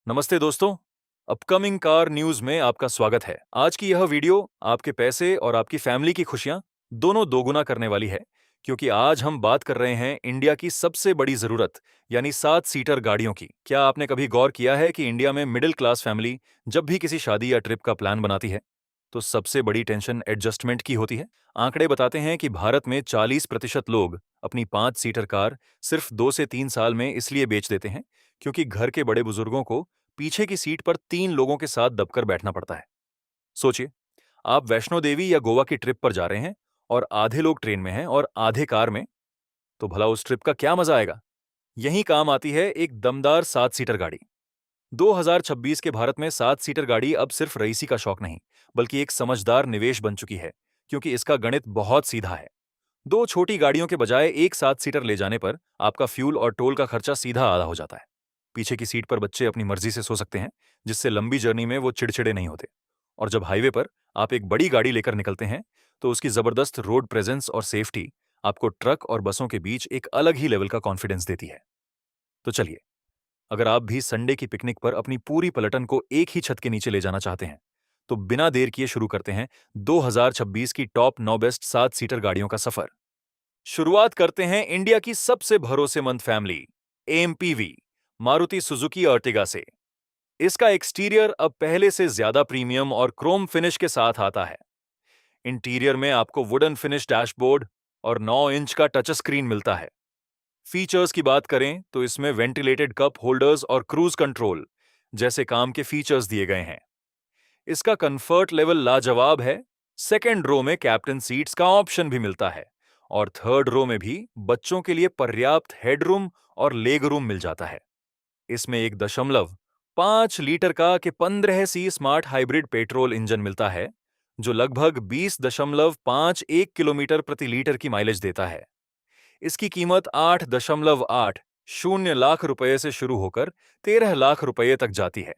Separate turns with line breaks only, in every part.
नमस्ते दोस्तों। Upcoming car news में आपका स्वागत है। आज की यह वीडियो आपके पैसे और आपकी फैमिली की खुशियां दोनों दोगुना करने वाली है, क्योंकि आज हम बात कर रहे हैं इंडिया की सबसे बड़ी जरूरत यानी 7 सीटर गाड़ियों की। क्या आपने कभी गौर किया है कि इंडिया में मिडिल क्लास फैमिली जब भी किसी शादी या ट्रिप का प्लान बनाती है तो सबसे बड़ी टेंशन एडजस्टमेंट की होती है। आंकड़े बताते हैं कि भारत में 40% लोग अपनी 5 सीटर कार सिर्फ 2 से 3 साल में इसलिए बेच देते हैं क्योंकि घर के बड़े बुजुर्गों को पीछे की सीट पर 3 लोगों के साथ दबकर बैठना पड़ता है। सोचिए, आप वैष्णो देवी या गोवा की ट्रिप पर जा रहे हैं और आधे लोग ट्रेन में हैं और आधे कार में, तो भला उस ट्रिप का क्या मजा आएगा। यही काम आती है एक दमदार 7 सीटर गाड़ी। 2026 के भारत में 7 सीटर गाड़ी अब सिर्फ रईसी का शौक नहीं, बल्कि एक समझदार निवेश बन चुकी है, क्योंकि इसका गणित बहुत सीधा है। दो छोटी गाड़ियों के बजाय एक 7 सीटर ले जाने पर आपका फ्यूल और टोल का खर्चा सीधा आधा हो जाता है। पीछे की सीट पर बच्चे अपनी मर्जी से सो सकते हैं, जिससे लंबी जर्नी में वो चिड़चिड़े नहीं होते। और जब हाईवे पर आप एक बड़ी गाड़ी लेकर निकलते हैं, तो उसकी जबरदस्त रोड प्रेजेंस और सेफ्टी आपको ट्रक और बसों के बीच एक अलग ही लेवल का कॉन्फिडेंस देती है। तो चलिए, अगर आप भी संडे की पिकनिक पर अपनी पूरी पलटन को एक ही छत के नीचे ले जाना चाहते हैं, तो बिना देर किए शुरू करते हैं 2026 की टॉप 9 बेस्ट 7 सीटर गाड़ियों का सफर। शुरुआत करते हैं इंडिया की सबसे भरोसेमंद family MPV Maruti Suzuki Ertiga से। इसका एक्सटीरियर अब पहले से ज्यादा प्रीमियम और क्रोम फिनिश के साथ आता है। इंटीरियर में आपको वुडन फिनिश डैशबोर्ड और 9 इंच का टच स्क्रीन मिलता है। फीचर्स की बात करें तो इसमें वेंटिलेटेड कप होल्डर्स और क्रूज कंट्रोल जैसे काम के फीचर्स दिए गए हैं। इसका कंफर्ट लेवल लाजवाब है। सेकेंड रो में कैप्टन सीट्स का ऑप्शन भी मिलता है और थर्ड रो में भी बच्चों के लिए पर्याप्त हेडरूम और लेग रूम मिल जाता है। इसमें 1.5 लीटर का के 15 सी स्मार्ट हाइब्रिड पेट्रोल इंजन मिलता है, जो लगभग 20.51 किलोमीटर प्रति लीटर की माइलेज देता है। इसकी कीमत 8.80 लाख रुपए से शुरू होकर 13 लाख रुपए तक जाती है।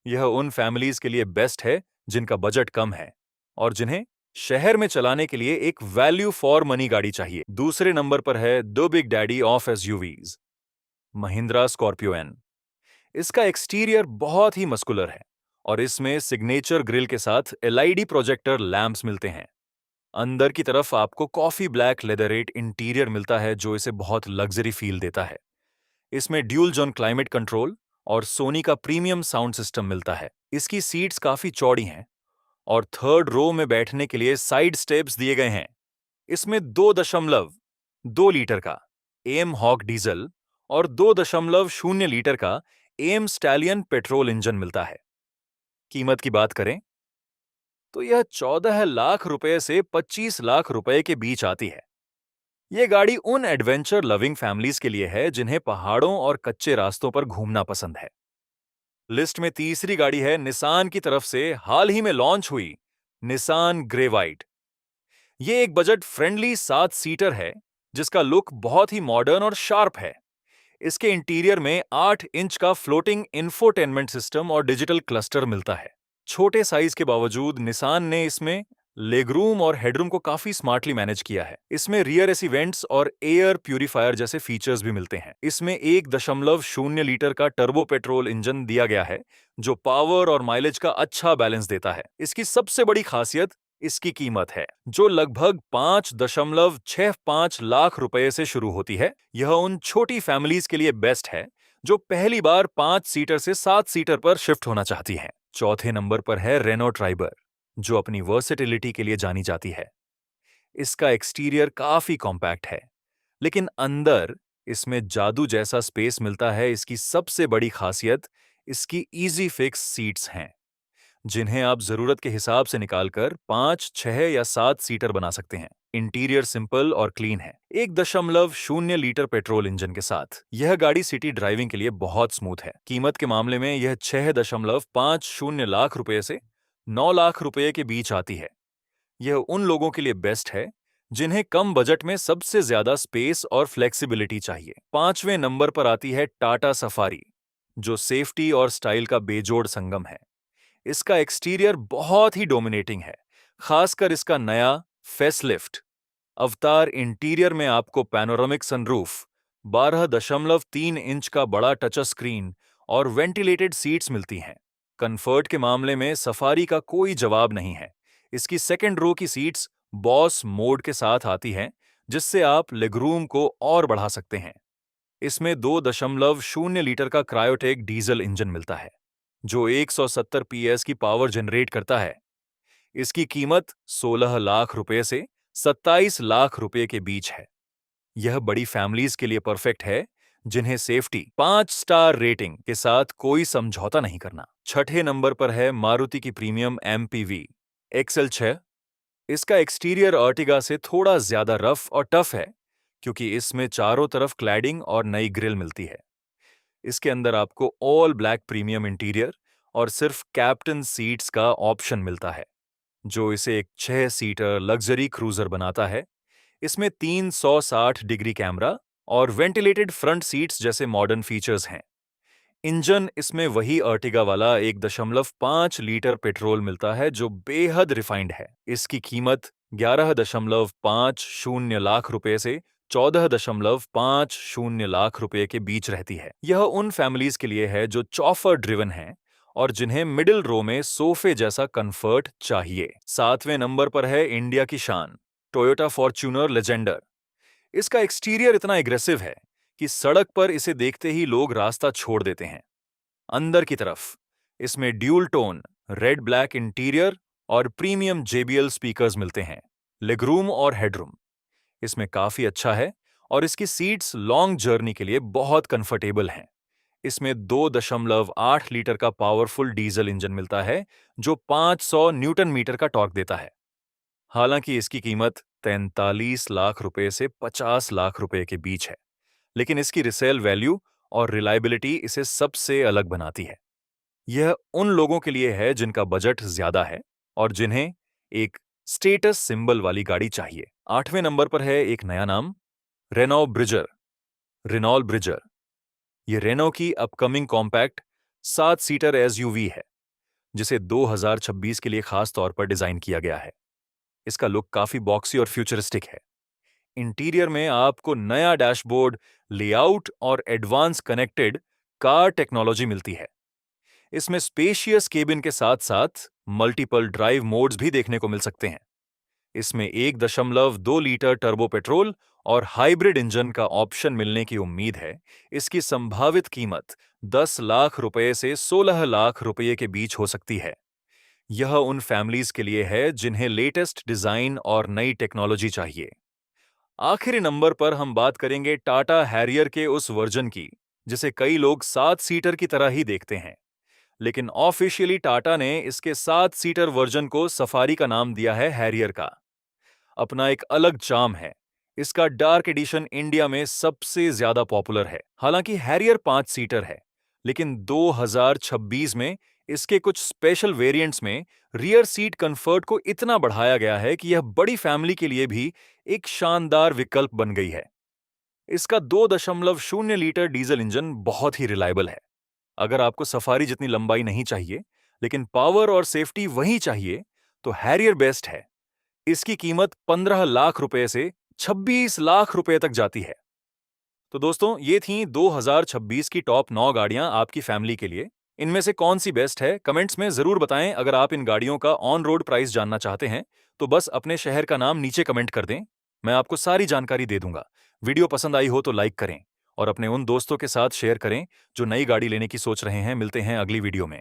यह उन फैमिलीज के लिए बेस्ट है जिनका बजट कम है और जिन्हें शहर में चलाने के लिए एक वैल्यू फॉर मनी गाड़ी चाहिए। दूसरे नंबर पर है दो big daddy of SUVs, Mahindra Scorpio N. इसका एक्सटीरियर बहुत ही मस्कुलर है और इसमें सिग्नेचर ग्रिल के साथ एलईडी प्रोजेक्टर लैंप्स मिलते हैं। अंदर की तरफ आपको कॉफी ब्लैक लेदरेट इंटीरियर मिलता है, जो इसे बहुत लग्जरी फील देता है। इसमें ड्यूल जोन क्लाइमेट कंट्रोल और सोनी का प्रीमियम साउंड सिस्टम मिलता है। इसकी सीट्स काफी चौड़ी हैं और थर्ड रो में बैठने के लिए साइड स्टेप्स दिए गए हैं। इसमें 2.2 लीटर का एम हॉक डीजल और 2.0 लीटर का एम स्टैलियन पेट्रोल इंजन मिलता है। कीमत की बात करें तो यह 14 लाख रुपए से 25 लाख रुपए के बीच आती है। यह गाड़ी उन एडवेंचर लविंग फैमिलीज के लिए है जिन्हें पहाड़ों और कच्चे रास्तों पर घूमना पसंद है। लिस्ट में तीसरी गाड़ी है निसान की तरफ से हाल ही में लॉन्च हुई निसान ग्रे वाइट। ये एक बजट फ्रेंडली 7 सीटर है जिसका लुक बहुत ही मॉडर्न और शार्प है। इसके इंटीरियर में 8 इंच का फ्लोटिंग इंफोटेनमेंट सिस्टम और डिजिटल क्लस्टर मिलता है। छोटे साइज के बावजूद निसान ने इसमें लेगरूम और हेडरूम को काफी स्मार्टली मैनेज किया है। इसमें रियर एसी वेंट्स और एयर प्यूरिफायर जैसे फीचर्स भी मिलते हैं। इसमें 1.0 लीटर का टर्बो पेट्रोल इंजन दिया गया है, जो पावर और माइलेज का अच्छा बैलेंस देता है। इसकी सबसे बड़ी खासियत इसकी कीमत है, जो लगभग 5.65 लाख रुपए से शुरू होती है। यह उन छोटी फैमिलीज के लिए बेस्ट है जो पहली बार 5 सीटर से 7 सीटर पर शिफ्ट होना चाहती हैं। चौथे नंबर पर है रेनो ट्राइबर, जो अपनी वर्सेटिलिटी के लिए जानी जाती है। इसका एक्सटीरियर काफी कॉम्पैक्ट है, लेकिन अंदर इसमें जादू जैसा स्पेस मिलता है। इसकी सबसे बड़ी खासियत इसकी इजी फिक्स सीट्स हैं, जिन्हें आप जरूरत के हिसाब से निकालकर 5, 6 या 7 सीटर बना सकते हैं। इंटीरियर सिंपल और क्लीन है। 1.0 लीटर पेट्रोल इंजन के साथ यह गाड़ी सिटी ड्राइविंग के लिए बहुत स्मूथ है। कीमत के मामले में यह 6.50 लाख रुपए से 9 लाख रुपए के बीच आती है। यह उन लोगों के लिए बेस्ट है जिन्हें कम बजट में सबसे ज्यादा स्पेस और फ्लेक्सिबिलिटी चाहिए। पांचवें नंबर पर आती है टाटा सफारी, जो सेफ्टी और स्टाइल का बेजोड़ संगम है। इसका एक्सटीरियर बहुत ही डोमिनेटिंग है, खासकर इसका नया फेसलिफ्ट अवतार इंटीरियर में आपको पैनोरामिक सनरूफ, 12.3 इंच का बड़ा टच स्क्रीन और वेंटिलेटेड सीट्स मिलती हैं। कंफर्ट के मामले में सफारी का कोई जवाब नहीं है। इसकी सेकंड रो की सीट्स बॉस मोड के साथ आती हैं, जिससे आप लेगरूम को और बढ़ा सकते हैं। इसमें 2.0 लीटर का क्रायोटेक डीजल इंजन मिलता है, जो 170 पीएस की पावर जनरेट करता है। इसकी कीमत 16 लाख रुपए से 27 लाख रुपए के बीच है। यह बड़ी फैमिलीज के लिए परफेक्ट है, जिन्हें सेफ्टी 5 स्टार रेटिंग के साथ कोई समझौता नहीं करना। छठे नंबर पर है मारुति की प्रीमियम एमपीवी XL6। इसका एक्सटीरियर अर्टिगा से थोड़ा ज्यादा रफ और टफ है, क्योंकि इसमें चारों तरफ क्लैडिंग और नई ग्रिल मिलती है। इसके अंदर आपको ऑल ब्लैक प्रीमियम इंटीरियर और सिर्फ कैप्टन सीट्स का ऑप्शन मिलता है, जो इसे एक 6 सीटर लग्जरी क्रूजर बनाता है। इसमें 360 डिग्री कैमरा और वेंटिलेटेड फ्रंट सीट्स जैसे मॉडर्न फीचर्स हैं। इंजन इसमें वही अर्टिगा वाला 1.5 लीटर पेट्रोल मिलता है, जो बेहद रिफाइंड है। इसकी कीमत 11.50 लाख रुपए से 14.50 लाख रुपए के बीच रहती है। यह उन फैमिलीज के लिए है जो चॉफर ड्रिवन हैं और जिन्हें मिडिल रो में सोफे जैसा कंफर्ट चाहिए। 7वें नंबर पर है इंडिया की शान टोयोटा फॉर्च्यूनर लेजेंडर। इसका एक्सटीरियर इतना एग्रेसिव है कि सड़क पर इसे देखते ही लोग रास्ता छोड़ देते हैं। अंदर की तरफ इसमें dual tone red black interior और प्रीमियम JBL स्पीकर्स मिलते हैं। लेगरूम और हेडरूम इसमें काफी अच्छा है और इसकी सीट्स लॉन्ग जर्नी के लिए बहुत कंफर्टेबल हैं। इसमें 2.8 लीटर का पावरफुल डीजल इंजन मिलता है, जो 500 न्यूटन मीटर का टॉर्क देता है। हालांकि इसकी कीमत 43 लाख रुपए से 50 लाख रुपए के बीच है, लेकिन इसकी रिसेल वैल्यू और रिलायबिलिटी इसे सबसे अलग बनाती है। यह उन लोगों के लिए है जिनका बजट ज्यादा है और जिन्हें एक स्टेटस सिंबल वाली गाड़ी चाहिए। 8वें नंबर पर है एक नया नाम, रेनॉ ब्रिजर। रिनॉल ब्रिजर ये रेनो की अपकमिंग कॉम्पैक्ट 7 सीटर SUV है, जिसे 2026 के लिए खास तौर पर डिजाइन किया गया है। इसका लुक काफी बॉक्सी और फ्यूचरिस्टिक है। इंटीरियर में आपको नया डैशबोर्ड, लेआउट और एडवांस कनेक्टेड कार टेक्नोलॉजी मिलती है। इसमें स्पेशियस केबिन के साथ साथ मल्टीपल ड्राइव मोड्स भी देखने को मिल सकते हैं। इसमें 1.2 लीटर टर्बो पेट्रोल और हाइब्रिड इंजन का ऑप्शन मिलने की उम्मीद है। इसकी संभावित कीमत 10 लाख रुपए से 16 लाख रुपए के बीच हो सकती है। यह उन फैमिलीज के लिए है जिन्हें लेटेस्ट डिजाइन और नई टेक्नोलॉजी चाहिए। आखिरी नंबर पर हम बात करेंगे टाटा हैरियर के उस वर्जन की, जिसे कई लोग 7 सीटर की तरह ही देखते हैं, लेकिन ऑफिशियली टाटा ने इसके 7 सीटर वर्जन को सफारी का नाम दिया है हैरियर का। अपना एक अलग चार्म है। इसका डार्क एडिशन इंडिया में सबसे ज्यादा पॉपुलर है। हालांकि हैरियर 5 सीटर है, लेकिन 2026 में इसके कुछ स्पेशल वेरिएंट्स में रियर सीट कंफर्ट को इतना बढ़ाया गया है कि यह बड़ी फैमिली के लिए भी एक शानदार विकल्प बन गई है। इसका 2.0 लीटर डीजल इंजन बहुत ही रिलायबल है। अगर आपको सफारी जितनी लंबाई नहीं चाहिए, लेकिन पावर और सेफ्टी वही चाहिए, तो हैरियर बेस्ट है। इसकी कीमत 15 लाख रुपए से 26 लाख रुपए तक जाती है। तो दोस्तों, ये थीं 2026 की टॉप 9 गाड़ियां आपकी फैमिली के लिए। इनमें से कौन सी बेस्ट है, कमेंट्स में जरूर बताएं। अगर आप इन गाड़ियों का ऑन रोड प्राइस जानना चाहते हैं, तो बस अपने शहर का नाम नीचे कमेंट कर दें, मैं आपको सारी जानकारी दे दूंगा। वीडियो पसंद आई हो तो लाइक करें और अपने उन दोस्तों के साथ शेयर करें जो नई गाड़ी लेने की सोच रहे हैं। मिलते हैं अगली वीडियो में।